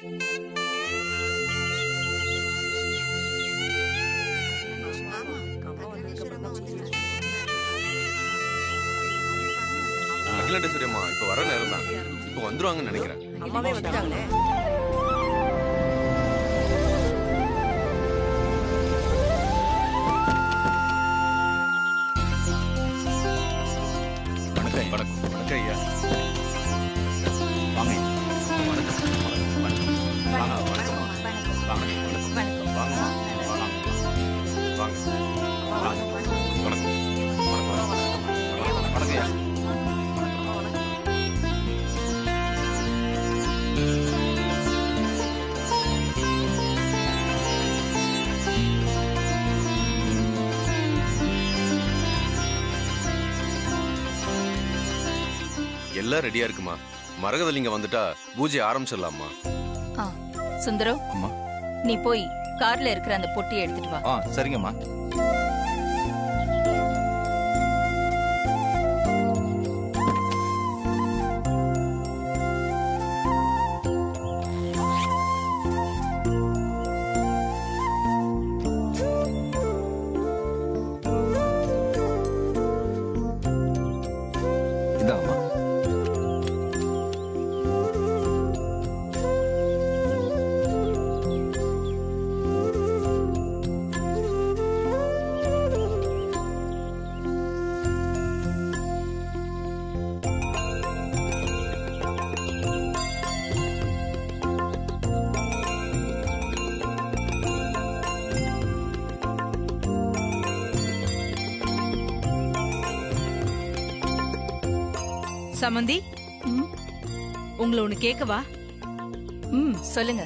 அகிலாண்டேஸ்வரியம்மா இப்ப வர நேரம் தான். இப்ப வந்துருவாங்கன்னு நினைக்கிறேன். அம்மாவே வந்துட்டாங்களே. வணக்கம் வணக்கம் வணக்கம் ஐயா. வாங்க வணக்கம் வணக்கம் வாங்க வணக்கம் வாங்க வணக்கம் வாங்க வாங்க வாங்க வணக்கம் வணக்கம் வணக்கம் ஐயா. எல்லாம் ரெடியா இருக்குமா? மரகதலிங்க வந்துட்டா பூஜை ஆரம்பிச்சிடலாமா? சுந்தரம், அம்மா நீ போய் கார்ல இருக்கிற அந்த பொட்டியை எடுத்துட்டு வா. சரிங்கம்மா. இந்தாம்மா. சமந்தி, உங்களை ஒண்ணு கேட்கவா? சொல்லுங்க.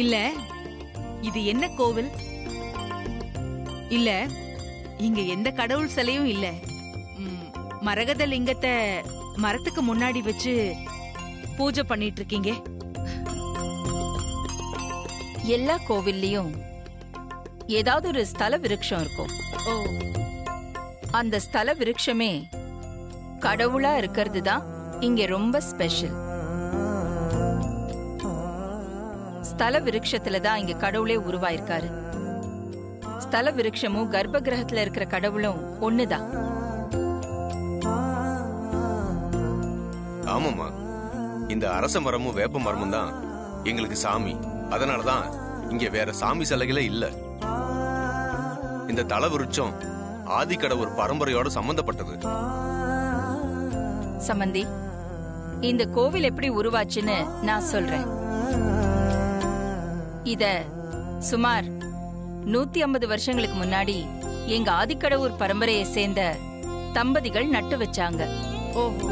இல்ல, இது என்ன கோவில்? இல்ல, இங்க எந்த கடவுள் சிலையும் இல்ல. மரகத லிங்கத்தை மரத்துக்கு முன்னாடி வச்சு பூஜை பண்ணிட்டு இருக்கீங்க. எல்லா கோவில்லையும் ஏதாவது ஒரு ஸ்தல விருட்சம் இருக்கும். ஓ, அந்த ஸ்தல விருட்சமே கடவுளா இருக்கிறது தான் இங்க ரொம்ப ஸ்பெஷல். ஸ்தல விருட்சத்துல தான் இங்க கடவுளே உருவாயிருக்காரு. ஸ்தல விருட்சமும் கர்ப்ப கிரகத்துல இருக்கிற கடவுளும் ஒண்ணுதான். ஆமாமா, இந்த அரச மரமும் வேப்ப மரமும் தான் எங்களுக்கு சாமி. அதனாலதான் இங்க வேற சாமி சிலைகளே இல்ல. இந்த தல விருட்சம் ஆதிக்கடவுர் பரம்பரையோட சம்பந்தப்பட்டது. சம்பந்தி, இந்த கோவில் எப்படி உருவாச்சுன்னு நான் சொல்றேன். இத சுமார் 150 வருஷங்களுக்கு முன்னாடி எங்க ஆதிக்கடவுர் பரம்பரையை சேர்ந்த தம்பதிகள் நட்டு வச்சாங்க. ஓஹோ.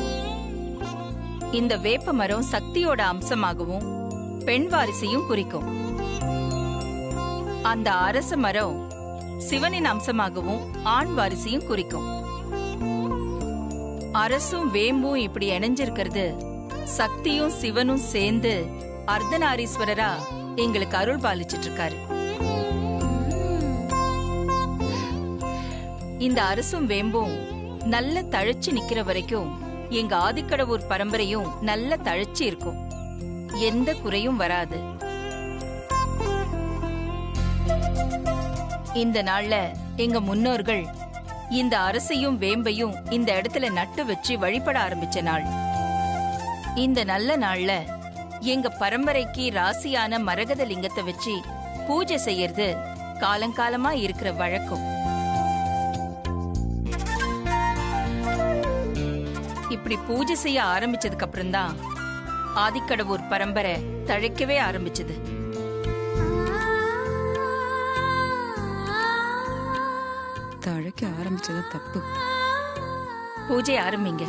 இந்த வேப்ப மரம் சக்தியோட அம்சமாகவும் பெண் வாரிசையும் குறிக்கும். அந்த அரச மரம் சிவனின் அம்சமாகவும் ஆண் வாரிசையும் குறிக்கும். அரசும் வேம்பும் இப்படி இணைஞ்சிருக்கிறது சக்தியும் சிவனும் சேர்ந்து அர்த்தநாரீஸ்வரரா எங்களுக்கு அருள் பாலிச்சிட்டு இருக்காரு. இந்த அரசும் வேம்பும் நல்ல தழைச்சு நிக்கிற வரைக்கும் எங்க ஆதிக்கடவுர் பரம்பரையும் நல்ல தழைச்சு இருக்கும். எந்த குறையும் வராது. இந்த நாள்ல எங்க முன்னோர்கள் இந்த அரசையும் வேம்பையும் இந்த இடத்துல நட்டு வச்சு வழிபட ஆரம்பிச்ச நாள். இந்த நல்ல நாள்ல எங்க பரம்பரைக்கு ராசியான மரகத லிங்கத்தை வச்சு பூஜை செய்யறது காலங்காலமா இருக்கிற வழக்கம். இப்படி பூஜை செய்ய ஆரம்பிச்சதுக்கு அப்புறம் தான் ஆதிக்கடவுர் பரம்பரை தழைக்கவே ஆரம்பிச்சது. தழைக்க ஆரம்பிச்சது தப்பு. பூஜை ஆரம்பிங்க.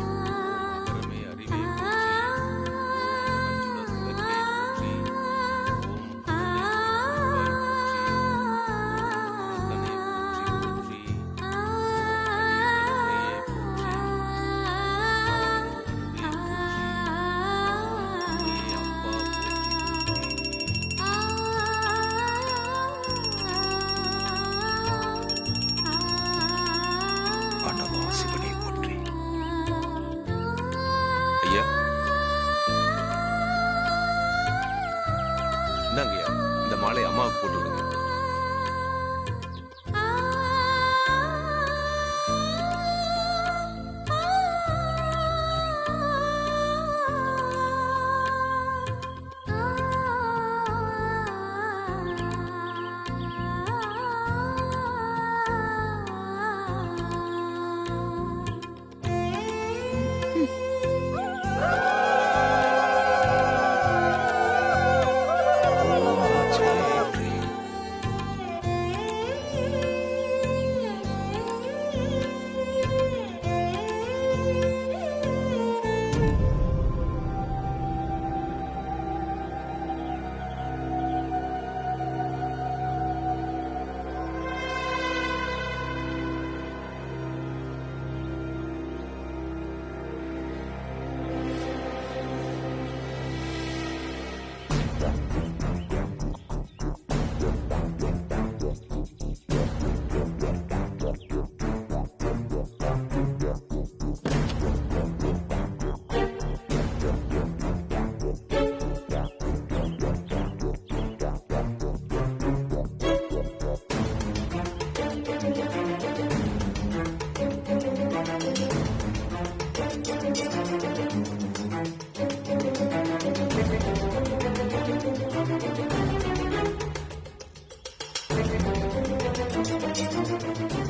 இந்தாங்கய்யா, இந்த மாலை அம்மாவுக்கு போட்டு விடுங்க.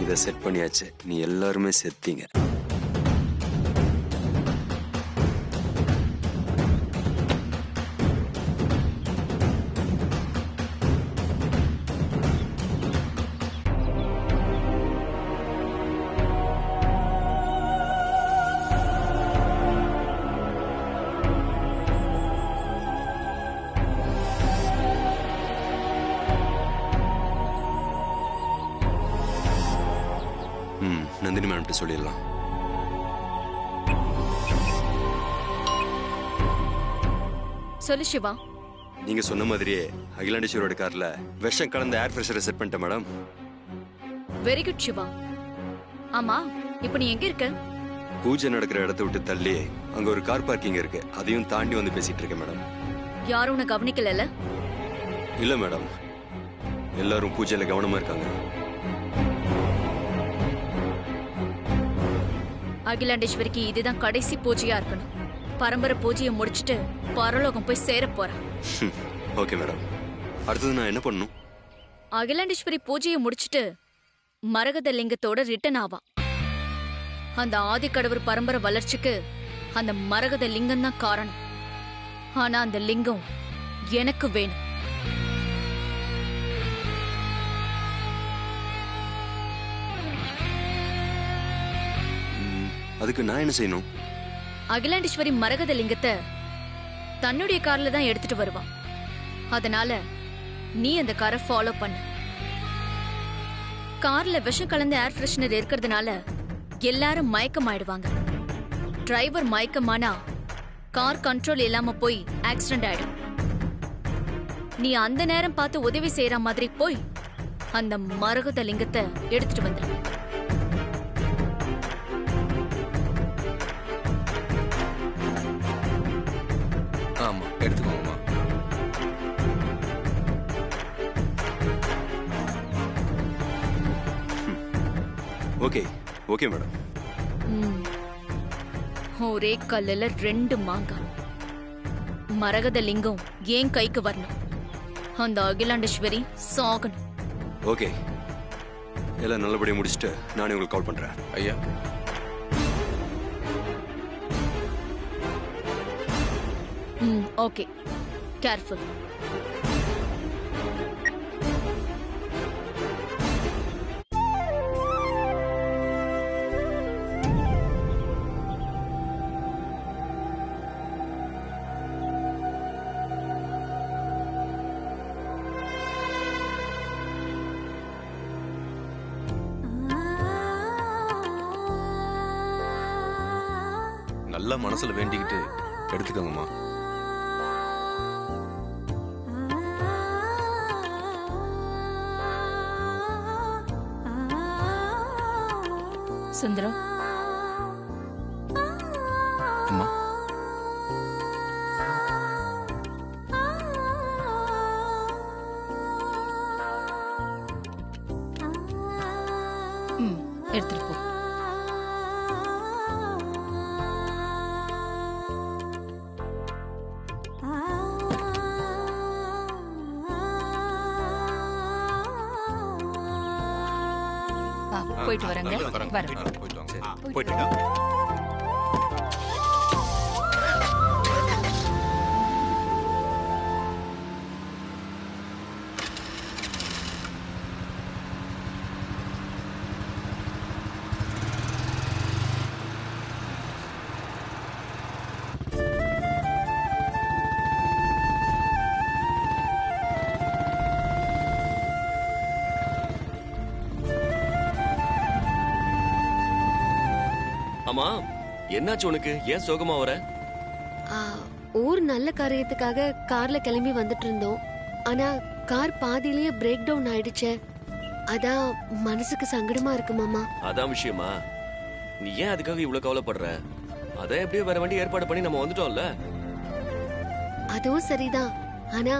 இதை செட் பண்ணியாச்சு. நீ எல்லாருமே செத்தீங்க. நந்தினி மேம்கிட்ட சொல்லிடலாம். சொல்லு சிவா. நீங்க சொன்ன மாதிரியே அகிலாண்டேஸ்வரோட கார்ல விஷம் கலந்த ஏர் ஃப்ரெஷரை செட் பண்ணிட்டேன் மேடம். Very good Shiva. ஆமா, இப்போ நீ எங்க இருக்க? பூஜை நடக்கிற இடத்தை விட்டு தள்ளி அங்க ஒரு கார் பார்க்கிங் இருக்கு, அதையும் தாண்டி வந்து பேசிட்டு இருக்கேன் மேடம். யாரும் உன்னை கவனிக்கல? இல்ல மேடம், எல்லாரும் பூஜையில கவனமா இருக்காங்க. அகிலாண்டேஸ்வரிக்கு இதுதான் கடைசி பூஜையா இருக்கணும். பரம்பரை பூஜையை முடிச்சிட்டு பரலோகம் போய் சேர போறேன். Okay madam. அடுத்தது நான் என்ன பண்ணணும்? அகிலாண்டேஸ்வரி பூஜையை முடிச்சிட்டு மரகத லிங்கத்தோட ரிட்டர்ன் ஆவா. அந்த ஆதிக்கடவுர் பரம்பரை வளர்ச்சிக்கு அந்த மரகத லிங்கம் தான் காரணம். ஆனா அந்த லிங்கம் எனக்கு வேணும். அதுக்கு நான் என்ன செய்யணும்? அகிலாண்டேஸ்வரி மரகத லிங்கத்தை தன்னுடைய கார்ல தான் எடுத்துட்டு வருவான். அதனால நீ அந்த காரை ஃபாலோ பண்ணு. கார்ல விஷம் கலந்த ஏர் ஃப்ரெஷ்னர் இருக்கிறதுனால எல்லாரும் மயக்கமாயிடுவாங்க. டிரைவர் மயக்கமானா கார் கண்ட்ரோல் இல்லாம போய் ஆக்சிடென்ட் ஆயிடும். நீ அந்த நேரம் பார்த்து உதவி செய்யற மாதிரி போய் அந்த மரகத லிங்கத்தை எடுத்துட்டு வந்துரு. ஆமா, எடுத்துக்கோங்கம்மா. Okay okay madam. ஒரே கல்லுல 2 மாங்காய். மரகத லிங்கம் ஏன் கைக்கு வரணும், அந்த அகிலாண்டேஸ்வரி சாகணும். ஓகே, எல்லாம் நல்லபடியா முடிச்சுட்டு நானே உங்களுக்கு கால் பண்றேன். ஐயா, ஓகே, கேர்ஃபுல். நல்லா மனசுல வேண்டிக்கிட்டு எடுத்துக்கோங்கம்மா. சுந்தரம், அம்மா, எடுத்துட்டு போ. போயிட்டு வரேங்க. வரேன். போயிட்டு வாங்க. போயிட்டு வாங்க. ஆமா, என்னாச்சு உனக்கு? ஏன் சோகமா வர? ஆ, ஊர் நல்ல காரியத்துக்காக கார்ல கிளம்பி வந்துட்டு இருந்தோம். ஆனா கார் பாதியிலேயே பிரேக் டவுன் ஆயிடுச்சே. அதான் மனசுக்கு சங்கடமா இருக்கு மாமா. அதான் விஷயமா? நீ ஏன் அதுக்காக இவ்வளவு கவலைப்படுற? அதான் எப்படியோ வேற வண்டி ஏற்பாடு பண்ணி நம்ம வந்துட்டோம்ல. அதுவும் சரிதான். ஆனா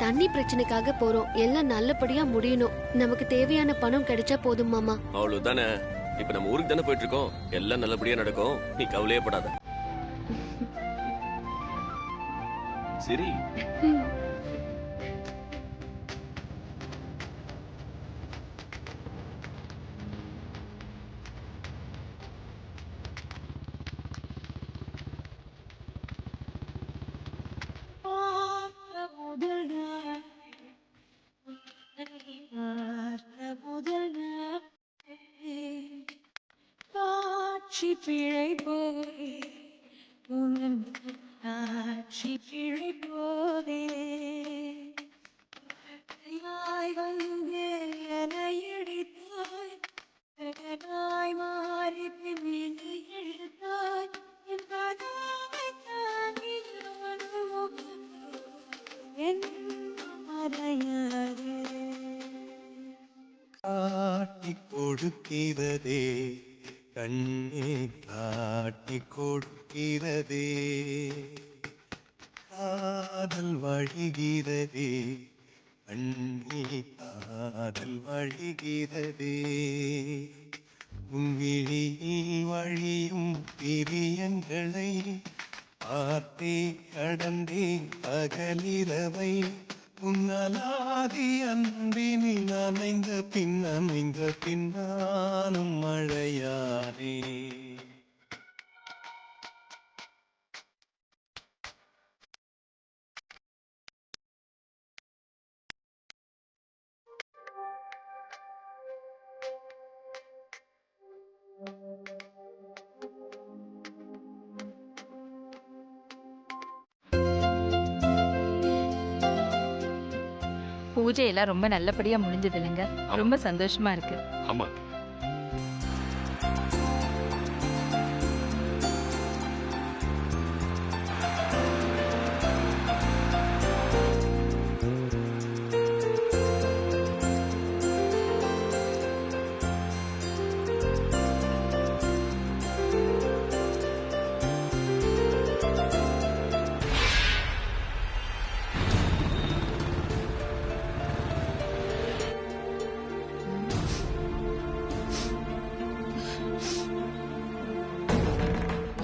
தண்ணி பிரச்சனைக்காக போறோம். எல்லாம் நல்லபடியா முடியணும். நமக்கு தேவையான பணம் கிடைச்சா போதும் மாமா. அவ்வளவுதானே. இப்ப நம்ம ஊருக்கு தானே போயிட்டு இருக்கோம். எல்லாம் நல்லபடியா நடக்கும். நீ கவலையே படாத. சரி. காட்சி பிழை போய் காட்சி பிழை போதே வந்து என இடித்தாய் நாய் மாறி மீது எழுத்தாய் என் மறையாதே காட்டி கொடுக்கிறதே கண்ணே காட்டி கொடுக்கிறதே காதல் வழிகிறதே கண்ணே காதல் வழிகிறதே உன் விழியில் வழியும் பிரியங்களை பார்த்தே கடந்தே பகலிரவை உன்னலாதி அன்பினில் நனைந்த பின்னாலும் மழையானே. பூஜை எல்லாம் ரொம்ப நல்லபடியா முடிஞ்சது இல்லைங்க. ரொம்ப சந்தோஷமா இருக்கு. ஆமா.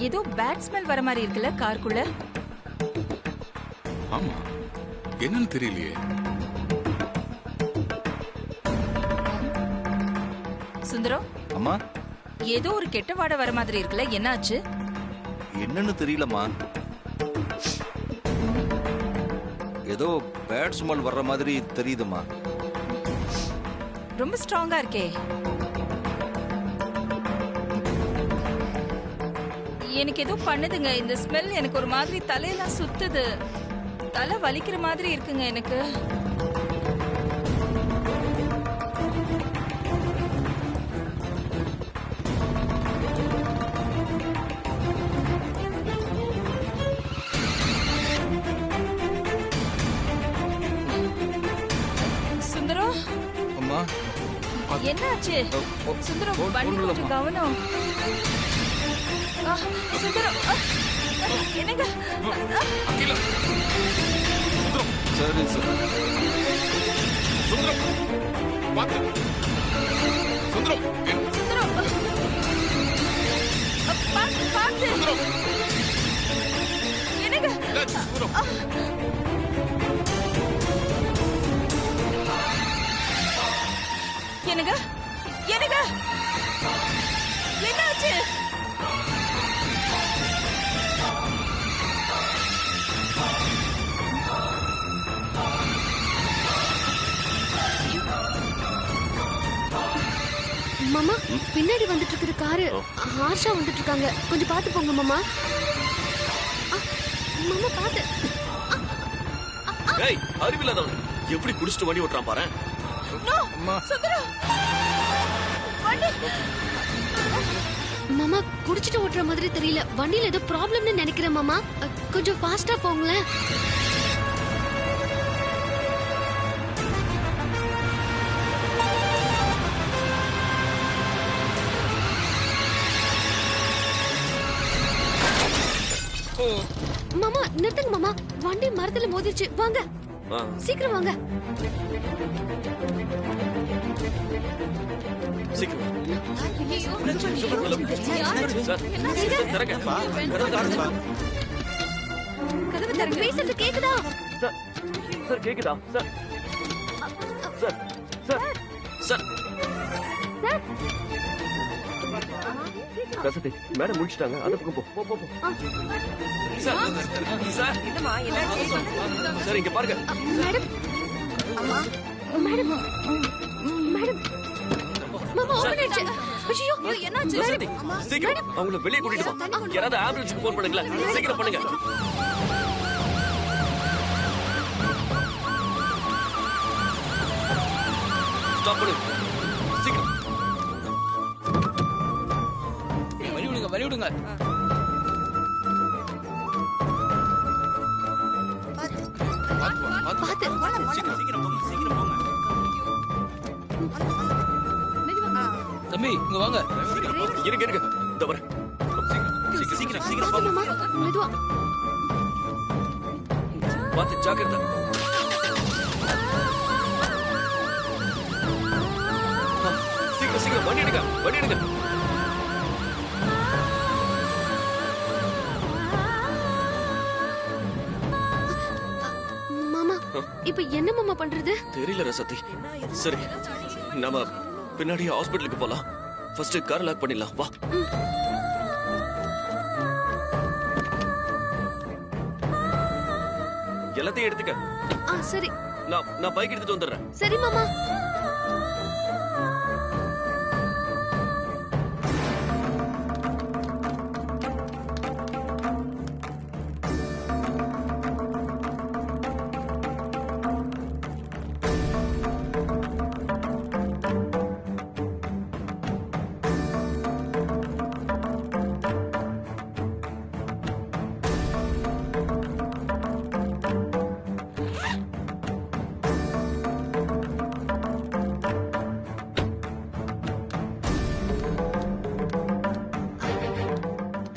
ஏதோ பேட் ஸ்மெல் வர மாதிரி இருக்குல்ல காருக்குள்ள. ஆமா, என்னன்னு தெரியலையே. சுந்தரம், அம்மா, ஏதோ ஒரு கெட்ட வாடை வர மாதிரி இருக்குல்ல, என்னாச்சு? என்னன்னு தெரியலம்மா. ஏதோ பேட் ஸ்மெல் வர்ற மாதிரி தெரியுதுமா. ரொம்ப ஸ்ட்ராங்கா இருக்கே. எனக்கு ஏதோ பண்ணுதுங்க இந்த ஸ்மெல். எனக்கு ஒரு மாதிரி தலையெல்லாம் சுத்துது. தலை வலிக்கிற மாதிரி இருக்குங்க எனக்கு. சுந்தரம், அம்மா, என்னாச்சு? சுந்தரம், வண்டி கொஞ்சம் கவனம். சுந்தரம், என்னங்க? சரி சார். சுந்தரம், பாத்து. சுந்தரம், சுந்தரம், பாத்து. என்னங்க என்னங்க என்னங்க என்னாச்சு? மாமா பின்னாடி வந்துட்டு இருக்கிற காரு ஹார்ஷா வந்துட்டு இருக்காங்க. கொஞ்சம் பார்த்து போங்க மாமா. மாமா பார்த்து. ஏய் அறிவில்லாதவன் எப்படி குடிச்சிட்டு வண்டி ஓட்டுறான் பாரு. சுந்தரம் மாமா குடிச்சிட்டு ஓட்டுற மாதிரி தெரியல. வண்டியில ஏதோ ப்ராப்ளம்னு நினைக்கிறேன் மாமா. கொஞ்சம் ஃபாஸ்டா போங்களேன். மாமா நிறுத்துங்க மாமா. வண்டி மரத்துல மோதிருச்சு. வாங்க சீக்கிரம் வாங்க. பேசுறது கேக்குதா? சார் கேக்குதா? சார் சார் சார் சார் கசதி மேடம் முடிச்சிட்டாங்க. அந்த பக்கம் போ போ போ. சார் சார் சார் இங்க பாருங்க. மேடம் மேடம் மேடம் மாமா ஓபன் ஆயிடுச்சு. ஐயோ என்னாச்சு? சீக்கிரம் அவங்கள வெளியே கூட்டிட்டு வா. யாராவது ஆம்புலன்ஸ்க்கு போன் பண்ணுங்களா? சீக்கிரம் பண்ணுங்க. ஸ்டாப் பண்ணு சீக்கிரம். வழி விடுங்க. பாத்து சீக்கிரம் போங்க. தம்பி இங்க வாங்க. இருங்க இருங்க இந்த வரேன். சீக்கிரம் போங்க. மாமா மெதுவா பாத்து ஜாக்கிரதை. சீக்கிரம் வண்டி எடுங்க. மாமா இப்ப என்ன மாமா பண்றது? தெரியல ரசதி. சரி நாம பின்னாடி ஹாஸ்பிடலுக்கு போலாம். ஃபர்ஸ்ட் கார் லாக் பண்ணிடலாம் வா. எல்லாத்தையும் எடுத்துக்க. சரி நான் பைக் எடுத்துட்டு வந்துடுறேன். சரி மாமா.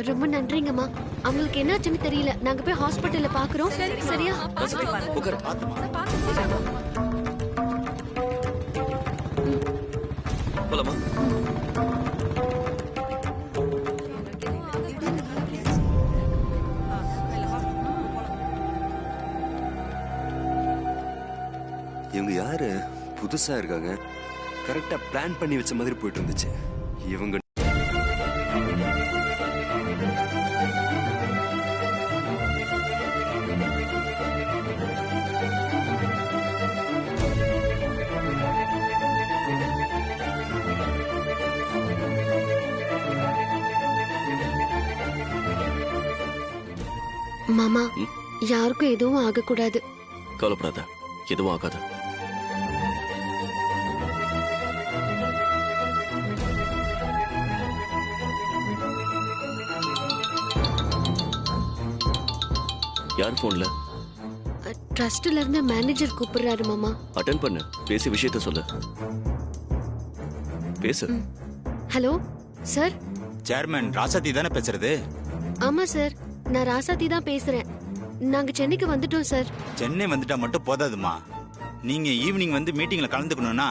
ரொம்ப நன்றிங்கம்மா. அவங்களுக்கு என்னாச்சுன்னு தெரியல. நாங்க போய் ஹாஸ்பிடல்ல பாக்குறோம். சரியா? உட்காரு. போலாமா? இவங்க யாரு? புதுசா இருக்காங்க. கரெக்டா பிளான் பண்ணி வச்ச மாதிரி போயிட்டு இருந்துச்சு. இவங்க மாமா யாருக்கும் எதுவும் ஆகக்கூடாது. கவலைப்படாத, எதுவும் ஆகாது. யார் போன்ல? ட்ரஸ்ட்ல இருந்து மேனேஜர் கூப்பிடுறாரு மாமா. அட்டெண்ட் பண்ணு, பேசி விஷயத்தை சொல்லு. பேசு. Hello sir. சேர்மன் ராசாத்தி தானே பேசுறது? ஆமா சார், நான் ராசாத்தி தான் பேசுறேன். நாங்க சென்னைக்கு வந்துட்டோம் சார். சென்னை வந்துட்டா மட்டும் போதாதுமா. நீங்க ஈவினிங் வந்து மீட்டிங்ல கலந்துக்கணும்னா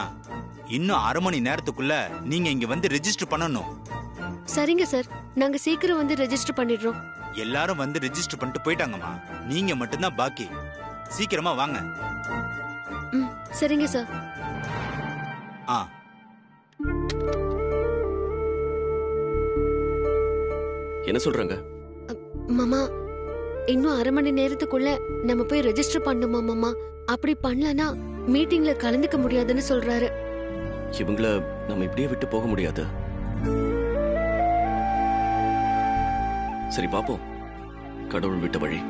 இன்னும் 1/2 மணி நேரத்துக்குள்ள நீங்க இங்க வந்து ரெஜிஸ்டர் பண்ணணும். சரிங்க சார், நாங்க சீக்கிரம் வந்து ரெஜிஸ்டர் பண்ணிடுறோம். எல்லாரும் வந்து ரெஜிஸ்டர் பண்ணிட்டு போயிட்டாங்கம்மா. நீங்க மட்டும்தான் பாக்கி. சீக்கிரமா வாங்க. சரிங்க சார். என்ன சொல்றாங்க மாமா? இன்னும் 1/2 மணி நேரத்துக்குள்ள நம்ம போய் ரெஜிஸ்டர் பண்ணுமா மாமா? அப்படி பண்ணலனா மீட்டிங்ல கலந்துக்க முடியாதுன்னு சொல்றாரு. இவங்கள நம்ம இப்படியே விட்டு போக முடியாது. சரி பாப்போம், கடவுள் விட்ட வழி.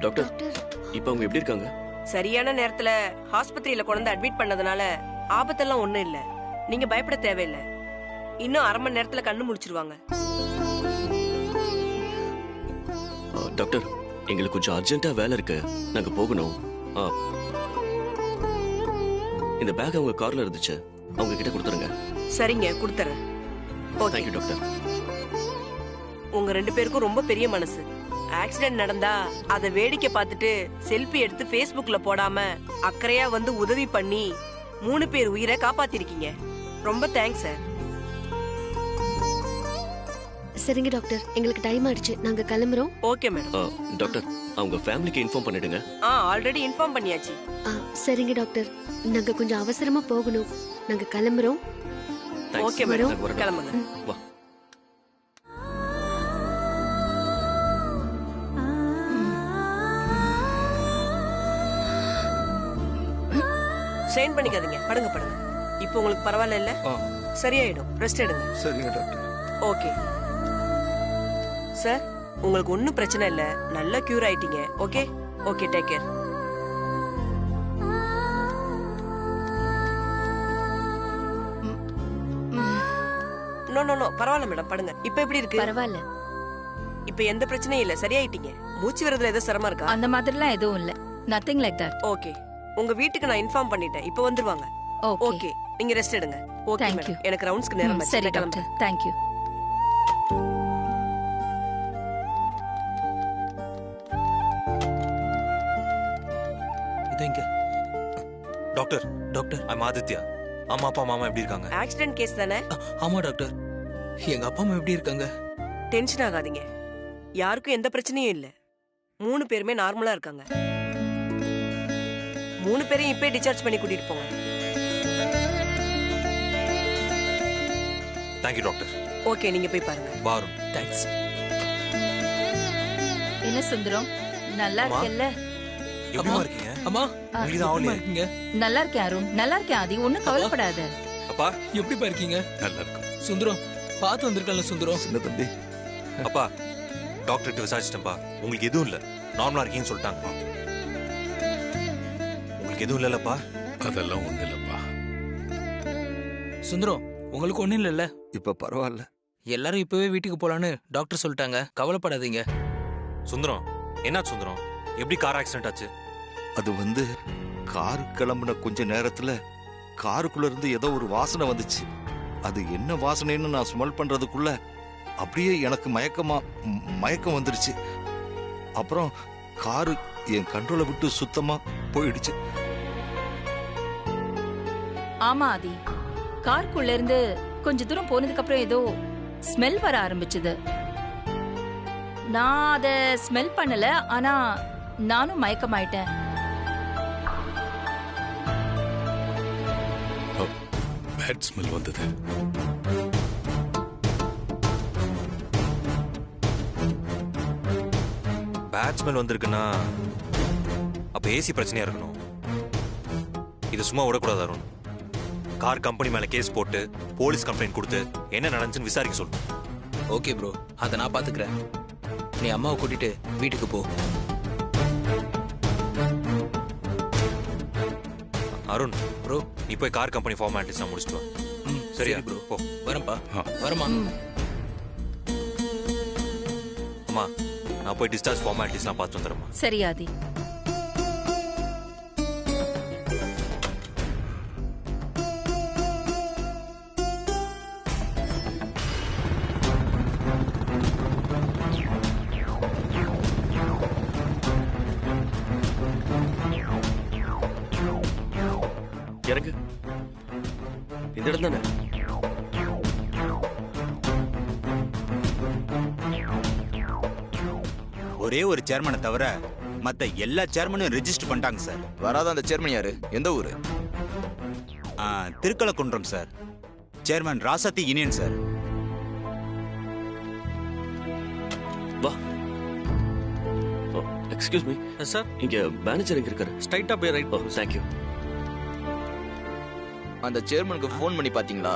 டாக்டர், இப்ப அவங்க எப்படி இருக்காங்க? சரியான நேரத்துல ஆஸ்பத்திரியில கொண்டு அட்மிட் பண்ணதுனால ஆபத்தெல்லாம் ஒண்ணும் இல்ல. நீங்க பயப்பட தேவையில்லை. இன்னும் 1/2 மணி நேரத்துல கண்ணு முடிச்சிருவாங்க. டாக்டர், எங்களுக்கு கொஞ்சம் அர்ஜென்ட்டா வேலை இருக்கு, நாங்க போகணும். இந்த பேக் அவங்க கார்ல இருந்துச்சு, அவங்க கிட்ட கொடுத்துருங்க. சரிங்க, கொடுத்துறேன். Thank you doctor. உங்க 2 பேருக்கும் ரொம்ப பெரிய மனசு. ஆக்சிடென்ட் நடந்தா அதை வேடிக்கை பார்த்துட்டு செல்ஃபி எடுத்து Facebookல போடாம அக்கறையா வந்து உதவி பண்ணி 3 பேர் உயிரை காப்பாத்திருக்கீங்க. ரொம்ப தேங்க்ஸ் சார். சரிங்க டாக்டர், எங்களுக்கு டைம் ஆயிடுச்சு, நாங்க கிளம்புறோம். Okay madam. டாக்டர், அவங்க ஃபேமிலிக்கு இன்ஃபார்ம் பண்ணிடுங்க. ஆல்ரெடி இன்ஃபார்ம் பண்ணியாச்சு. சரிங்க டாக்டர், நாங்க கொஞ்சம் அவசரமா போகணும், நாங்க கிளம்புறோம். ஓகே மேடம், கிளம்புங்க. வா. ஸ்ட்ரெயின் பண்ணிக்காதீங்க, படுங்க படுங்க. இப்போ உங்களுக்கு பரவாயில்ல இல்ல? சரியாயிடும், ரெஸ்ட் எடுங்க. சரிங்க டாக்டர். ஓகே சார், உங்களுக்கு ஒன்றும் பிரச்சனை இல்ல, நல்லா கியூர் ஆயிட்டீங்க. Okay okay, take care. No no no, பரவாயில்ல மேடம், படுங்க. இப்போ எப்படி இருக்கு? பரவாயில்ல. இப்போ எந்த பிரச்சனையும் இல்ல, சரியாயிட்டீங்க. மூச்சு விடுறதுல ஏதோ சிரமம் இருக்கா? அந்த மாதிரிலாம் எதுவும் இல்ல. Nothing like that. ஓகே, உங்க வீட்டுக்கு நான் இன்ஃபார்ம் பண்ணிட்டேன், இப்போ வந்துருவாங்க. ஓகே, நீங்க ரெஸ்ட் எடுங்க. ஓகே மேடம், எனக்கு ரவுண்ட்ஸ்க்கு நேரம் ஆச்சு. சரி டாக்டர், தேங்க் யூ. இதங்க doctor. Doctor, I am Aditya. அம்மா அப்பா மாமா எப்படி இருக்காங்க? ஆக்சிடென்ட் கேஸ் தானே? ஆமா டாக்டர். எங்க அப்பா அம்மா எப்படி இருக்காங்க? டென்ஷன் ஆகாதீங்க, யாருக்கும் எந்த பிரச்சனையும் இல்ல. 3 பேருமே நார்மலா இருக்காங்க. 3 பேரையும் இப்பே டிஸ்சார்ஜ் பண்ணி கூட்டிட்டு போங்க. Thank you doctor. ஓகே, நீங்க போய் பாருங்க. பாரும். தேங்க்ஸ். என்ன சுந்தரம், நல்லா இருக்கல்ல? எப்படிமா இருக்கீங்க? அம்மா, உங்களுக்கு தான் ஆவலையா இருக்கீங்க? நல்லா இருக்கேன் அருண், நல்லா இருக்கேன் ஆதி, ஒண்ணும் கவலைப்படாத. அப்பா, எப்படிப்பா இருக்கீங்க? நல்லா இருக்கும். சுந்தரம், பார்த்து வந்திருக்கல சுந்தரம். சின்ன தம்பி. அப்பா, டாக்டர் கிட்ட விசாரிச்சிட்டேன்ப்பா, உங்களுக்கு எதுவும் இல்ல, நார்மலா இருக்கீங்கன்னு சொல்லிட்டாங்கப்பா. உங்களுக்கு எதுவும் இல்லலப்பா? அதெல்லாம் ஒண்ணு இல்லப்பா. சுந்தரம், உங்களுக்கு ஒண்ணும் இல்லல்ல? இப்ப பரவாயில்ல. எல்லாரும் இப்பவே வீட்டுக்கு போலான்னு டாக்டர் சொல்லிட்டாங்க, கவலைப்படாதீங்க. சுந்தரம், என்னாச்சு சுந்தரம்? எப்படி கார் ஆக்சிடென்ட் ஆச்சு? அது கார் கிளம்புன கொஞ்ச நேரத்துல காருக்குள்ள இருந்து ஏதோ ஒரு வாசனை வந்துச்சு. அது என்ன வாசனைன்னு நான் ஸ்மெல் பண்றதுக்குள்ள அப்படியே எனக்கு மயக்கம் வந்துருச்சு. அப்புறம் காரு என் கண்ட்ரோலை விட்டு சுத்தமா போயிடுச்சு. ஆமா ஆதி, காருக்குள்ள இருந்து கொஞ்ச தூரம் போனதுக்கு அப்புறம் ஏதோ ஸ்மெல் வர ஆரம்பிச்சது. நான் அத ஸ்மெல் பண்ணல, ஆனா நானும் மயக்கமாயிட்டேன். பேட் ஸ்மெல் வந்தது. பேட் ஸ்மெல் வந்திருக்குன்னா அப்ப ஏசி பிரச்சனையா இருக்கணும். இது சும்மா விடக்கூடாது அருண். கார் கம்பெனி மேல கேஸ் போட்டு போலீஸ் கம்ப்ளைண்ட் கொடுத்து என்ன நடந்துச்சுன்னு விசாரிக்க சொல்லு. ஓகே ப்ரோ, அதை நான் பாத்துக்கிறேன். நீ அம்மாவை கூட்டிட்டு வீட்டுக்கு போ. அருண் ப்ரோ, நீ போய் கார் கம்பெனி ஃபார்மாலிட்டிஸ் நான் முடிச்சிட்டு வா. சரியா ப்ரோ? போ. வரேன்ப்பா. வரமா? அம்மா, நான் போய் டிஸ்சார்ஜ் ஃபார்மாலிட்டிஸ்லாம் பார்த்து வந்துடுறேம்மா. சரி ஆதி. இறக்கு. இந்த இடம் தானே? ஒரே ஒரு சேர்மனை தவிர மத்த எல்லா சேர்மனும் ரெஜிஸ்டர் பண்ணிட்டாங்க சார். வராத அந்த சேர்மன் யாரு? எந்த ஊரு? திருக்கலக்குன்றம் சார். சேர்மன் ராசாத்தி யூனியன் சார். வா. எக்ஸ்கியூஸ் மீ சார், இங்க மேனேஜர் எங்க இருக்காரு? ஸ்ட்ரைட்டா போய் ரைட் போ. தேங்க்யூ. அந்த சேர்மனுக்கு ஃபோன் பண்ணி பாத்தீங்களா?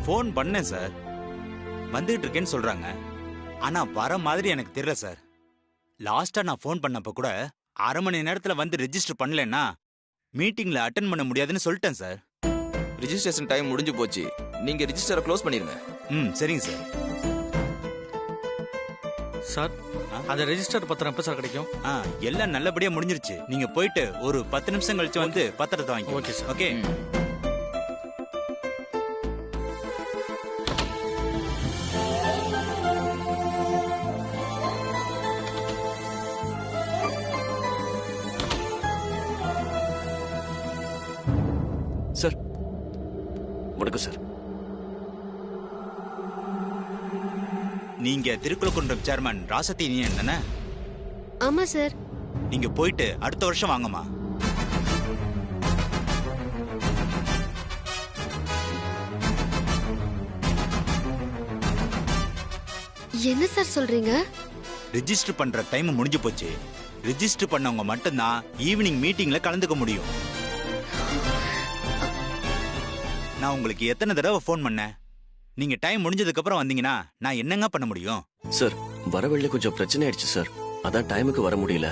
ஃபோன் பண்ணேன் சார். வந்துகிட்டு இருக்கேன்னு சொல்றாங்க. ஆனா வர மாதிரி எனக்கு தெரியல சார். லாஸ்டா நான் ஃபோன் பண்ணப்ப கூட 1/2 மணி நேரத்துல வந்து ரெஜிஸ்டர் பண்ணலன்னா மீட்டிங்ல அட்டென்ட் பண்ண முடியாதுன்னு சொல்லிட்டேன் சார். ரிஜிஸ்ட்ரேஷன் டைம் முடிஞ்சு போச்சு. நீங்க ரிஜிஸ்டரை க்ளோஸ் பண்ணிருங்க. சரிங்க சார். சார், அந்த ரெஜிஸ்டர் பத்திரம் எப்ப சார் கிடைக்கும்? எல்லாம் நல்லபடியா முடிஞ்சிருச்சு. நீங்க போயிட்டு ஒரு 10 நிமிஷம் கழிச்சு வந்து பத்திரத்தை வாங்கி. Okay sir. ஓகே. சார், வணக்கம் சார். நீங்க திருக்குளக்குன்றம் சேர்மன் ராசத்தி யூனியன் தானே? ஆமா சார். நீங்க போயிட்டு அடுத்த வருஷம் வாங்கம்மா. என்ன சார் சொல்றீங்க? ரெஜிஸ்டர் பண்ற டைம் முடிஞ்சு போச்சு. ரெஜிஸ்டர் பண்ணவங்க மட்டும்தான் ஈவினிங் மீட்டிங்ல கலந்துக்க முடியும். நான் உங்களுக்கு எத்தனை தடவை ஃபோன் பண்ணேன்? நீங்க டைம் முடிஞ்சதுக்கு அப்புறம் வந்தீங்கன்னா நான் என்னங்க பண்ண முடியும்? சார், வரவழியில கொஞ்சம் பிரச்சனை ஆயிடுச்சு சார். அதான் டைமுக்கு வர முடியல.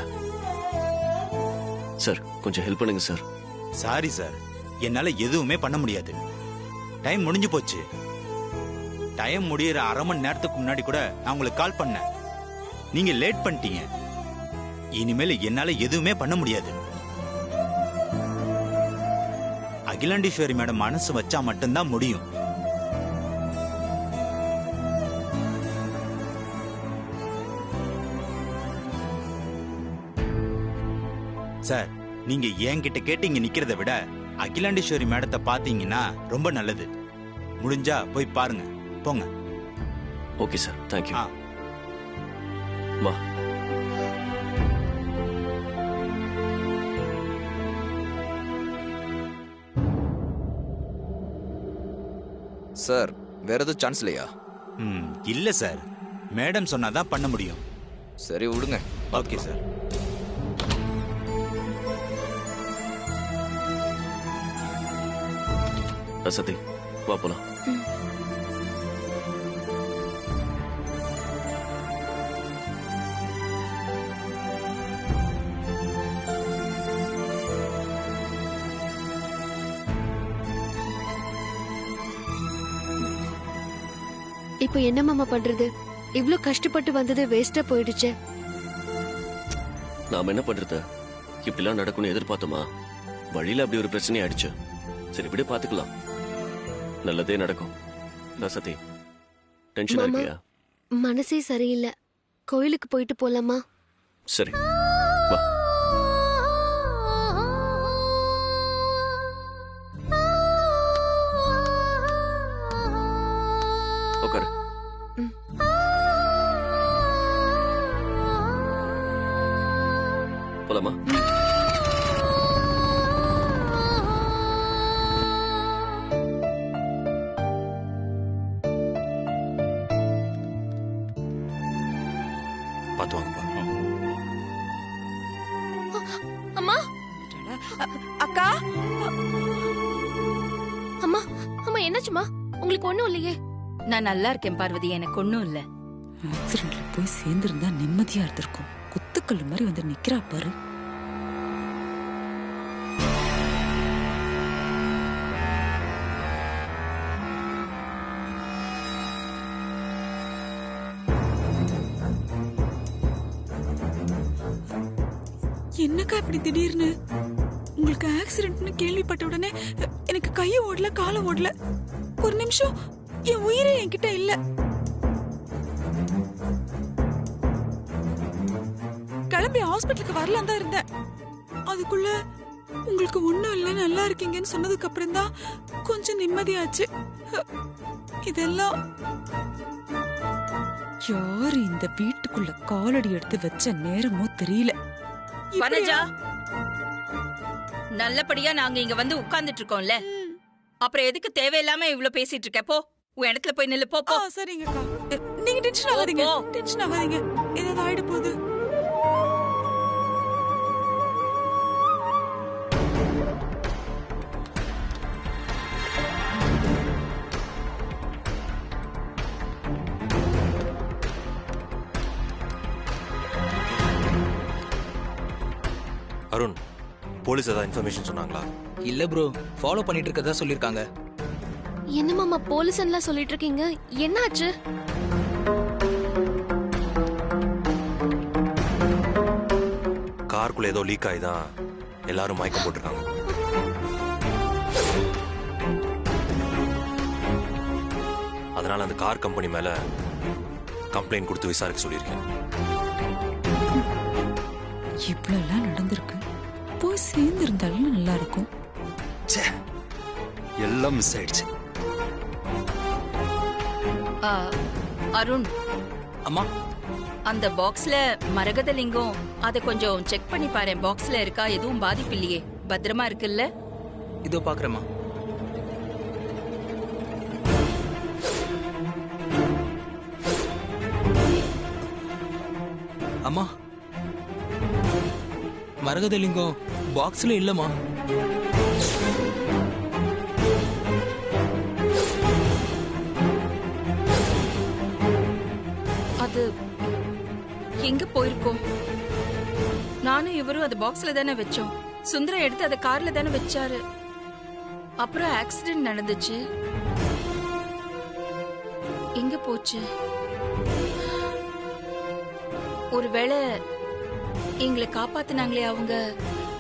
சார், கொஞ்சம் ஹெல்ப் பண்ணுங்க சார். சாரி சார், என்னால எதுவுமே பண்ண முடியாது. டைம் முடிஞ்சு போச்சு. டைம் முடியற 1/2 மணி நேரத்துக்கு முன்னாடி கூட நான் உங்களுக்கு கால் பண்ணேன். நீங்க லேட் பண்ணிட்டீங்க. இனிமேல் என்னால எதுவுமே பண்ண முடியாது. அகிலாண்டீஸ்வரி மேடம் மனசு வச்சா மட்டும்தான் முடியும். சார், நீங்க என்கிட்ட கேட்டு இங்க நிக்கிறத விட அகிலாண்டீஸ்வரி மேடத்தை பாத்தீங்கன்னா ரொம்ப நல்லது. முடிஞ்சா போய் பாருங்க. போங்க. Okay sir, thank you. வா. சார், வேற எதுவும் சான்ஸ் இல்லையா? இல்ல சார், மேடம் சொன்னாதான் பண்ண முடியும். சரி விடுங்க. Okay sir. ரசதி, வா போலாம். இப்போ என்ன மாமா பண்றது? இவ்ளோ கஷ்டப்பட்டு வந்தது வேஸ்டா போயிடுச்சு. நாம என்ன பண்றது? இப்படிலாம் நடக்கும்னு எதிர்பார்த்தோமா? வழியில அப்படி ஒரு பிரச்சனை ஆயிடுச்சு. சரி, இப்படி பாத்துக்கலாம். நல்லதே நடக்கும். ரசதி, டென்ஷன் இருக்கியா? மனசே சரியில்லை. கோயிலுக்கு போயிட்டு போலாமா? சரி, வா. உட்காரு. போலாமா? பார்த்து வாங்கப்பா. அம்மா, அக்கா, அம்மா, அம்மா என்னாச்சுமா? உங்களுக்கு ஒண்ணும் இல்லையே? நான் நல்லா இருக்கேன் பார்வதி, எனக்கு ஒண்ணும் இல்ல. ஆக்சிடென்ட்ல போய் சேர்ந்திருந்தா நிம்மதியா இருந்திருக்கும். குத்துக்கல் மாதிரி வந்து நிக்கிறா பாரு. என்னக்கா இப்படி திடீர்னு? உங்களுக்கு ஆக்சிடென்ட்னு கேள்விப்பட்ட உடனே எனக்கு கைய ஓடல, கால ஓடல. ஒரு நிமிஷம் என் உயிரே என்கிட்ட இல்ல. கிளம்பி ஹாஸ்பிட்டலுக்கு வரலாம் தான் இருந்தேன். அதுக்குள்ள உங்களுக்கு ஒண்ணும் இல்ல, நல்லா இருக்கீங்கன்னு சொன்னதுக்கு அப்புறம் தான் கொஞ்சம் நிம்மதியாச்சு. இதெல்லாம் யாரு இந்த வீட்டுக்குள்ள காலடி எடுத்து வச்ச நேரமோ தெரியல. வனஜா, நல்லபடியா நாங்க இங்க வந்து உட்கார்ந்துட்டு இருக்கோம்ல, அப்புறம் எதுக்கு தேவையில்லாம இவ்ளோ பேசிட்டு இருக்க? போ, உன் இடத்துல போய் நில்லு. போ போ. சரிங்கக்கா, நீங்க டென்ஷன் ஆகாதீங்க, டென்ஷன் ஆகாதீங்க. ஏதாவது ஆயிட போகுது. அருண், போலீஸ் ஏதாவது இன்ஃபர்மேஷன் சொன்னாங்களா? இல்ல ப்ரோ, ஃபாலோ பண்ணிட்டு இருக்கதா சொல்லிருக்காங்க. என்ன மாமா போலீஸ் எல்லாம் சொல்லிட்டு இருக்கீங்க? என்னாச்சு? காருக்குள்ள ஏதோ லீக் ஆயிதான் எல்லாரும் மயக்கம் போட்டிருக்காங்க. அதனால அந்த கார் கம்பெனி மேல கம்ப்ளைண்ட் கொடுத்து விசாரிக்க சொல்லியிருக்கேன். இவ்வளவு நடந்திருக்கு, போய் சேர்ந்து இருந்தாலும் நல்லா இருக்கும். எல்லாம் மிஸ் ஆயிடுச்சு. அருண் அம்மா, அந்த பாக்ஸ்ல மரகத லிங்கம், அதை கொஞ்சம் செக் பண்ணி பாரு. பாக்ஸ்ல இருக்கா? எதுவும் பாதிப்பு இல்லையே? பத்திரமா இருக்குல்ல? இதோ பாக்குறேம்மா. அம்மா, மரகத லிங்கம் பாக்ஸ்ல இல்லம்மா. அது எங்க போயிருக்கோம்? நானும் இவரும் அந்த பாக்ஸ்ல தானே வச்சோம். சுந்தரம் எடுத்து அதை கார்ல தானே வச்சாரு. அப்புறம் ஆக்சிடென்ட் நடந்துச்சு. எங்க போச்சு? ஒருவேளை எங்களை காப்பாத்தினாங்களே அவங்க,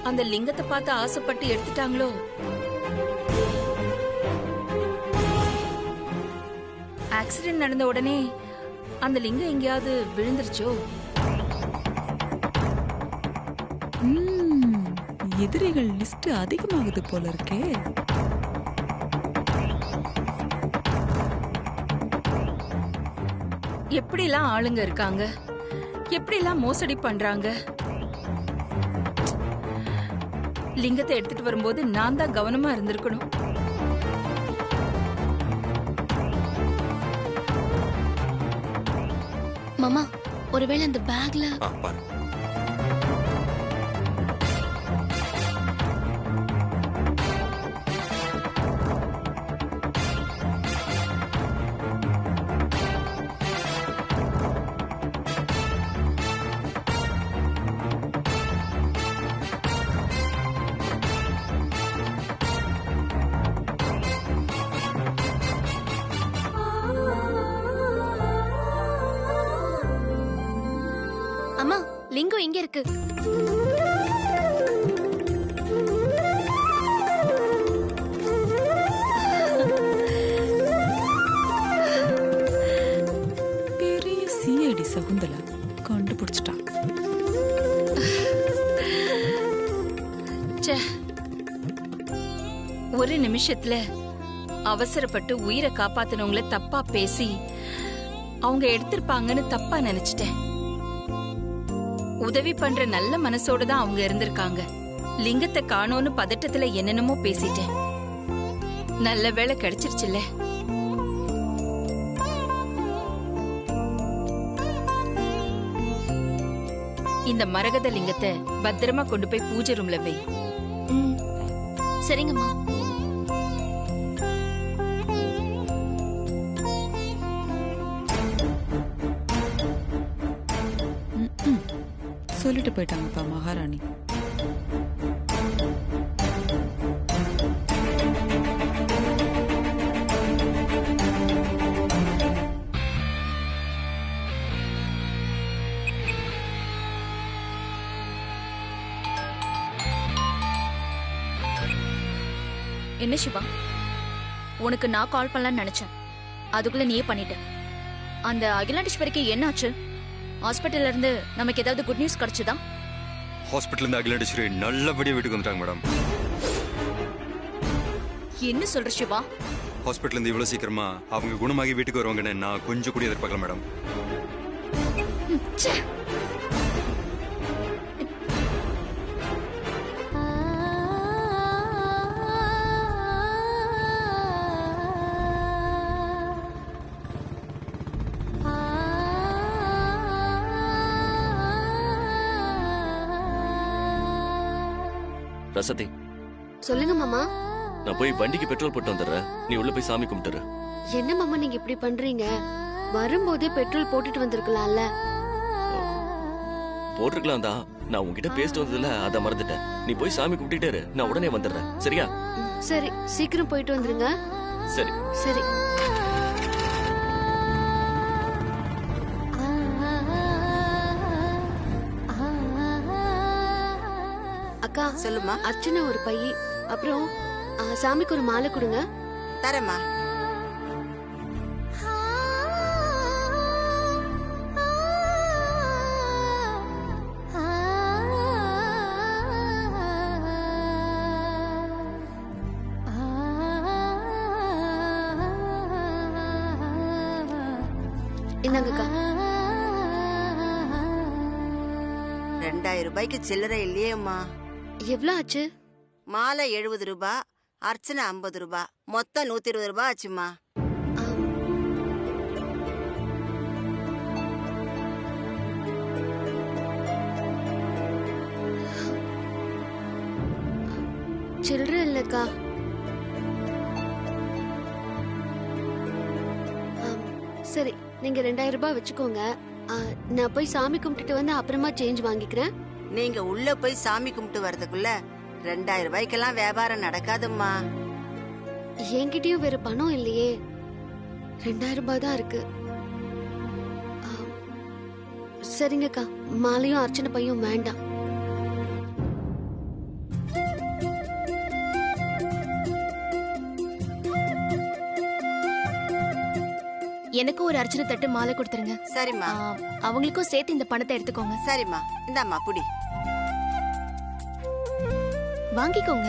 அந்த லிங்கத்தை பார்த்து ஆசைப்பட்டு எடுத்துட்டாங்களோ? ஆக்சிடென்ட் நடந்த உடனே அந்த லிங்கம் எங்கேயாவது விழுந்துருச்சோ? எதிரிகள் லிஸ்ட் அதிகமாகுது போல இருக்கே. எப்படிலாம் ஆளுங்க இருக்காங்க, எப்படிலாம் மோசடி பண்றாங்க. லிங்கத்தை எடுத்துட்டு வரும்போது நான் தான் கவனமா இருந்திருக்கணும். மாமா, ஒருவேளை அந்த பேக்ல பாரு. அம்மா, லிங்கம் இங்க இருக்கு. பெரிய சிஐடி சகுந்தலா கண்டுபிடிச்சிட்டான். ஒரு நிமிஷத்துல அவசரப்பட்டு உயிரை காப்பாத்தினவங்கள தப்பா பேசி அவங்க எடுத்திருப்பாங்கன்னு தப்பா நினைச்சிட்டேன். உதவி பண்ற நல்ல மனசோட தான் அவங்க இருந்திருக்காங்க. லிங்கத்தை காணோன்னு பதட்டத்துல என்னென்னமோ பேசிட்டேன். நல்ல வேளை கிடைச்சிருச்சுல்ல. இந்த மரகத லிங்கத்தை பத்திரமா கொண்டு போய் பூஜை ரூம்ல வை. சரிங்கம்மா. சொல்லிட்டு போயிட்டாங்கப்பா மகாராணி. என்ன சிவா, உனக்கு நான் கால் பண்ணலாம்னு நினைச்சேன், அதுக்குள்ள நீயே பண்ணிட்ட. அந்த அகிலாண்டேஸ்வரிக்கு என்னாச்சு? ஹாஸ்பிட்டல்ல இருந்து நமக்கு ஏதாவது குட் நியூஸ் கிடைச்சதா? ஹாஸ்பிட்டல் இருந்து அகிலாண்டேஸ்வரி நல்லபடியா வீட்டுக்கு வந்துட்டாங்க மேடம். என்ன சொல்ற சிவா? ஹாஸ்பிட்டல் இருந்து இவ்வளவு சீக்கிரமா அவங்க குணமாகி வீட்டுக்கு வருவாங்கன்னு நான் கொஞ்சம் கூட எதிர்பார்க்கல மேடம். ச்சே. ரசதி, சொல்லுங்க மாமா. நான் போய் வண்டிக்கு பெட்ரோல் போட்டு வந்துடுறேன். நீ உள்ள போய் சாமி கும்பிட்டுரு. என்ன மாமா நீங்க இப்படி பண்றீங்க? வரும்போதே பெட்ரோல் போட்டுட்டு வந்திருக்கலாம்ல. போட்டிருக்கலாம் தான். நான் உன்கிட்ட பேசிட்டு வந்ததுல அதை மறந்துட்டேன். நீ போய் சாமி கும்பிட்டுட்டே இரு. நான் உடனே வந்துடுறேன். சரியா? சரி, சீக்கிரம் போயிட்டு வந்துருங்க. சரி சரி. அக்கா சொல்லுமா. அர்ச்சனை ஒரு பை, அப்புறம் சாமிக்கு ஒரு மாலை கொடுங்க. தரமா. இந்தாங்கக்கா. 2000 ரூபாய்க்கு சில்லறை இல்லையேம்மா. எவ்வளவு ஆச்சு? மாலை 70 ரூபாய், அர்ச்சனை 50 ரூபாய், மொத்தம் 120 ரூபாய் ஆச்சுமா. சில்லறை இல்லக்கா. சரி, நீங்க 2000 ரூபாய் வச்சுக்கோங்க. நான் போய் சாமி கும்பிட்டுட்டு வந்து அப்புறமா சேஞ்ச் வாங்கிக்கிறேன். நீங்க உள்ள போய் சாமி கும்பிட்டு வரதுக்குள்ள 2000 ரூபாய்க்கெல்லாம் வியாபாரம் நடக்காதும்மா. என்கிட்டயும் வேற பணம் இல்லையே. 2000 ரூபாய் தான் இருக்கு. சரிங்கக்கா, மாலையும் அர்ச்சனை பையும் வேண்டாம். எனக்கு ஒரு அர்ச்சனை தட்டு மாலை கொடுத்துருங்க. சரிம்மா. அவங்களுக்கும் சேர்த்து இந்த பணத்தை எடுத்துக்கோங்க. சரிம்மா, இந்தாம்மா புடி. வாங்கிக்கோங்க.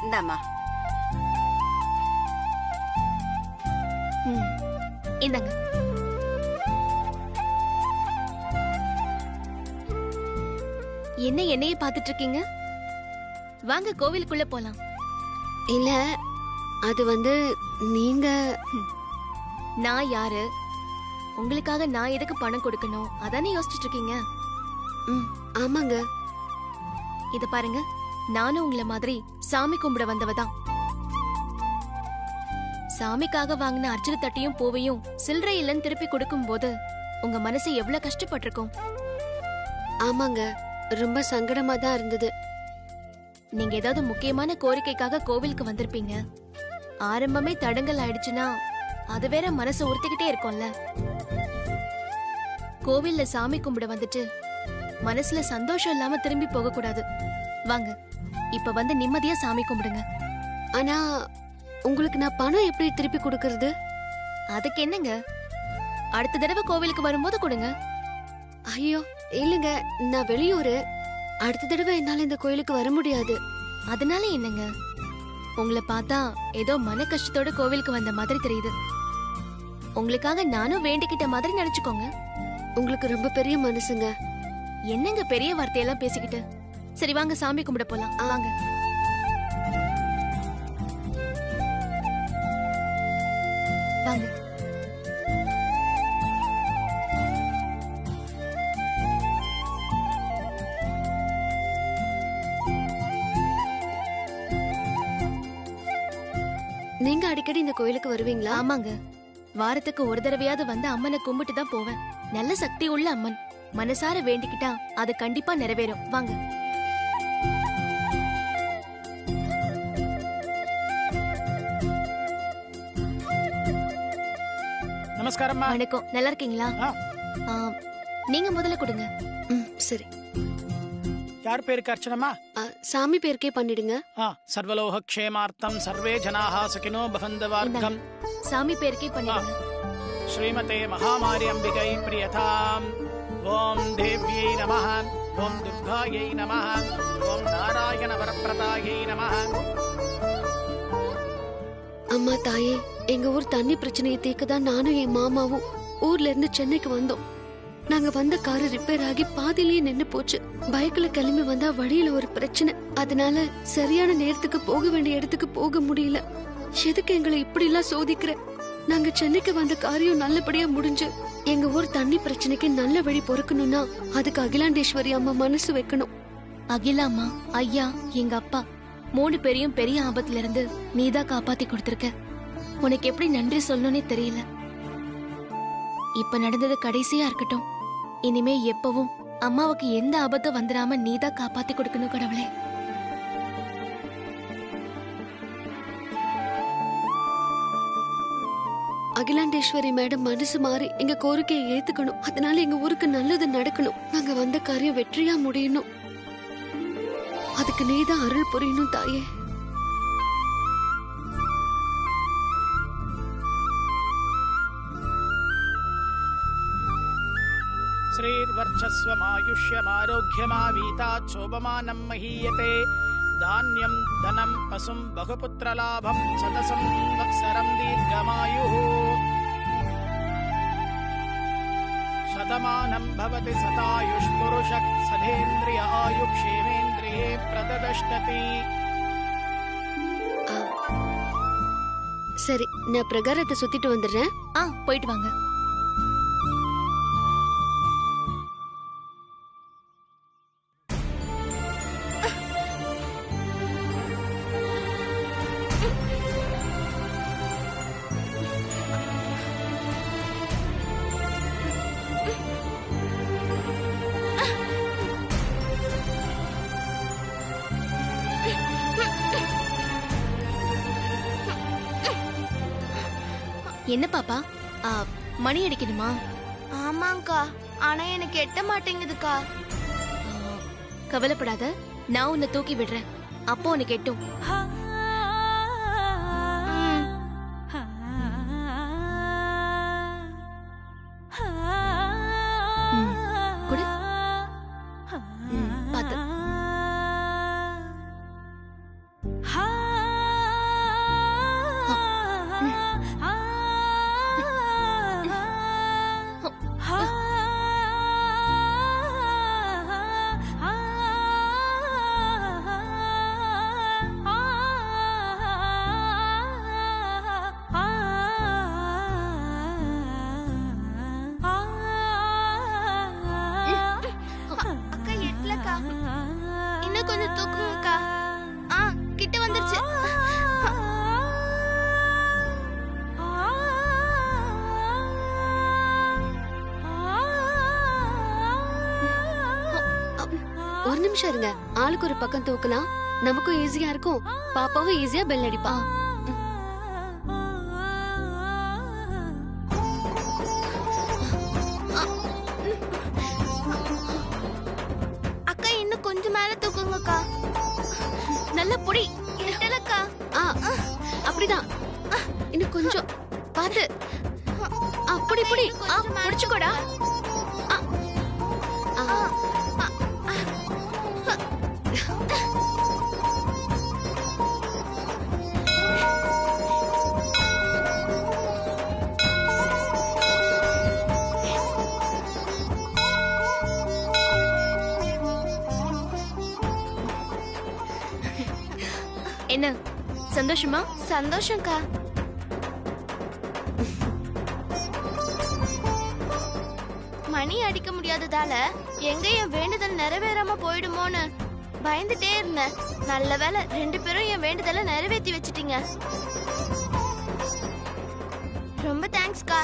இந்தாம்மா. இந்தாங்க. என்ன என்னையே பாத்துட்டு இருக்கீங்க? வாங்க கோவிலுக்குள்ள போலாம். இல்ல, அது வந்து நீங்க. நான் யாரு? உங்களுக்காக நான் எதுக்கு பணம் கொடுக்கணும் அதானே யோசிச்சுட்டு இருக்கீங்க? ஆமாங்க. இத பாருங்க, நானும் உங்களை மாதிரி சாமி கும்பிட வந்தவதான். சாமிக்காக வாங்கின அர்ச்சனை தட்டியும் பூவையும் சில்லறை இல்லைன்னு திருப்பி கொடுக்கும் போது உங்க மனசு எவ்வளவு கஷ்டப்பட்டிருக்கும். ஆமாங்க, ரொம்ப சங்கடமா தான் இருந்தது. நீங்க ஏதாவது முக்கியமான கோரிக்கைக்காக கோவிலுக்கு வந்திருப்பீங்க. ஆரம்பமே தடங்கல் ஆயிடுச்சுன்னா அது வேற மனசை உறுத்திக்கிட்டே இருக்கும்ல. கோவில்ல சாமி கும்பிட வந்துட்டு மனசுல சந்தோஷம் இல்லாம திரும்பி போக கூடாது. வாங்க, இப்ப வந்து நிம்மதியா சாமி கும்பிடுங்க. ஆனா உங்களுக்கு நான் பணம் எப்படி திருப்பி கொடுக்கறது? அதுக்கு என்னங்க, அடுத்த தடவை கோவிலுக்கு வரும்போது கொடுங்க. ஐயோ இல்லங்க, நான் வெளியூரு. அடுத்த தடவை என்னால இந்த கோயிலுக்கு வர முடியாது. அதனால என்னங்க, உங்களை பார்த்தா ஏதோ மன கஷ்டத்தோட கோவிலுக்கு வந்த மாதிரி தெரியுது. உங்களுக்காக நானும் வேண்டிக்கிட்ட மாதிரி நினைச்சுக்கோங்க. உங்களுக்கு ரொம்ப பெரிய மனசுங்க. என்னங்க பெரிய வார்த்தையெல்லாம் பேசிக்கிட்டு. சரி வாங்க சாமி கும்பிட போலாம். வாங்க. வாங்க. நீங்க அடிக்கடி இந்த கோயிலுக்கு வருவீங்களா? ஆமாங்க, வாரத்துக்கு ஒரு தடவையாவது வந்து அம்மனை கும்பிட்டு தான் போவேன். நல்ல சக்தி உள்ள அம்மன். மனசார வேண்டிக்கிட்டா அது கண்டிப்பா நிறைவேறும். வாங்க. நமஸ்காரம்மா. வணக்கம். நல்லா இருக்கீங்களா? நீங்க முதல்ல கொடுங்க. சரி. யார் பேருக்கு அர்ச்சனமா? சாமி பேருக்கே பண்ணிடுங்க. சர்வலோக க்ஷேமார்த்தம் சர்வே ஜனாஹ சுகினோ பவந்தவார்த்தம். சாமி பேருக்கே பண்ணிடுங்க. ஸ்ரீமதே மகாமாரி அம்பிகை பிரியதாம். ஓம் தேவ்யை நமஹ. ஓம் துர்காயை நமஹ. ஓம் நாராயண வரப்பிரதாயை நமஹ. அம்மா தாயே, எங்க ஊர் தண்ணி பிரச்சனையை தீர்க்க தான் நானும் என் மாமாவும் ஊர்ல இருந்து சென்னைக்கு வந்தோம். நாங்க வந்த காரு ரிப்பேர் ஆகி பாதியிலேயே நின்னு போச்சு. பைக்ல கிளம்பி வந்தா வழியில ஒரு பிரச்சனை. அதனால சரியான நேரத்துக்கு போக வேண்டிய இடத்துக்கு போக முடியல. எதுக்கு எங்களை இப்படி எல்லாம் சோதிக்கிற? நாங்க சென்னைக்கு வந்த காரியம் நல்லபடியா முடிஞ்சு எங்க ஊர் தண்ணி பிரச்சனைக்கு நல்ல வழி பொறுக்கணும்னா அதுக்கு அகிலாண்டேஸ்வரி அம்மா மனசு வைக்கணும். அகிலாமா, ஐயா, எங்க அப்பா 3 பேரையும் பெரிய ஆபத்துல இருந்து நீதான் காப்பாத்தி கொடுத்திருக்க. உனக்கு எப்படி நன்றி சொல்லணும்னே தெரியல. இப்ப நடந்தது கடைசியா இருக்கட்டும். இனிமே எப்பவும் அம்மாவுக்கு எந்த ஆபத்தும் வந்துடாம நீதான் காப்பாத்தி கொடுக்கணும் கடவுளே. அகிலாண்டேஸ்வரி மேடம் மனசு மாறி எங்க கோரிக்கையை ஏத்துக்கணும். அதனால எங்க ஊருக்கு நல்லது நடக்கணும். நாங்க வந்த காரியம் வெற்றியா முடியணும். அதுக்கு நீதான் அருள் புரியணும் தாயே. श्रीर्वर्चस्वमायुष्यमारोग्यमावीतात् शोभमानं महीयते. धान्यं धनं पशुं बहुपुत्रलाभं शतसं वत्सरं दीर्घमायुः. शतमानं भवति शतायुष्पुरुषः सधेन्द्रिय आयुक्षेमेन्द्रिये प्रददष्टति. சரி, நான் பிரகாரத்தை சுத்திட்டு வந்துடுறேன். போயிட்டு வாங்க. என்ன பாப்பா, மணி அடிக்கணுமா? ஆமாங்கா, ஆனா எனக்கு எட்ட மாட்டேங்குதுக்கா. கவலைப்படாத, நான் உன்னை தூக்கி விடுறேன். அப்போ உனக்கு எட்டும். குடு. பாத்து. இன்னும் கொஞ்சம் தூக்குங்கக்கா. கிட்ட வந்துருச்சு. ஒரு நிமிஷம் இருங்க. ஆளுக்கு ஒரு பக்கம் தூக்கலாம். நமக்கும் ஈஸியா இருக்கும். பாப்பாவும் ஈஸியா பெல் அடிப்பா. அக்கா இன்னும் கொஞ்சம் மேல தூக்குங்கக்கா. நல்ல புடி. எட்டலக்கா. அப்படிதான். இன்னும் கொஞ்சம் பாத்து. புடி புடி. முடிச்சுக்கோடா. என்ன சந்தோஷமா? சந்தோஷம்க்கா. மணி அடிக்க முடியாததால எங்க என் வேண்டுதல் நிறைவேறாம போயிடுமோன்னு பயந்துட்டே இருந்தேன். நல்ல வேளை 2 பேரும் என் வேண்டுதலை நிறைவேற்றி வச்சிட்டீங்க. ரொம்ப தேங்க்ஸ்க்கா.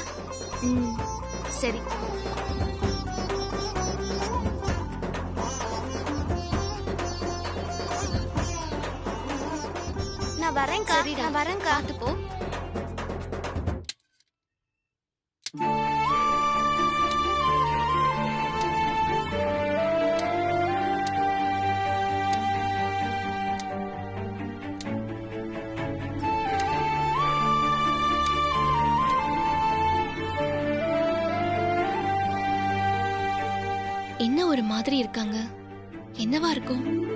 சரி. நான் வரேன்க்கா. நான் வரேன்க்கா. போ. என்ன ஒரு மாதிரி இருக்காங்க? என்னவா இருக்கும்?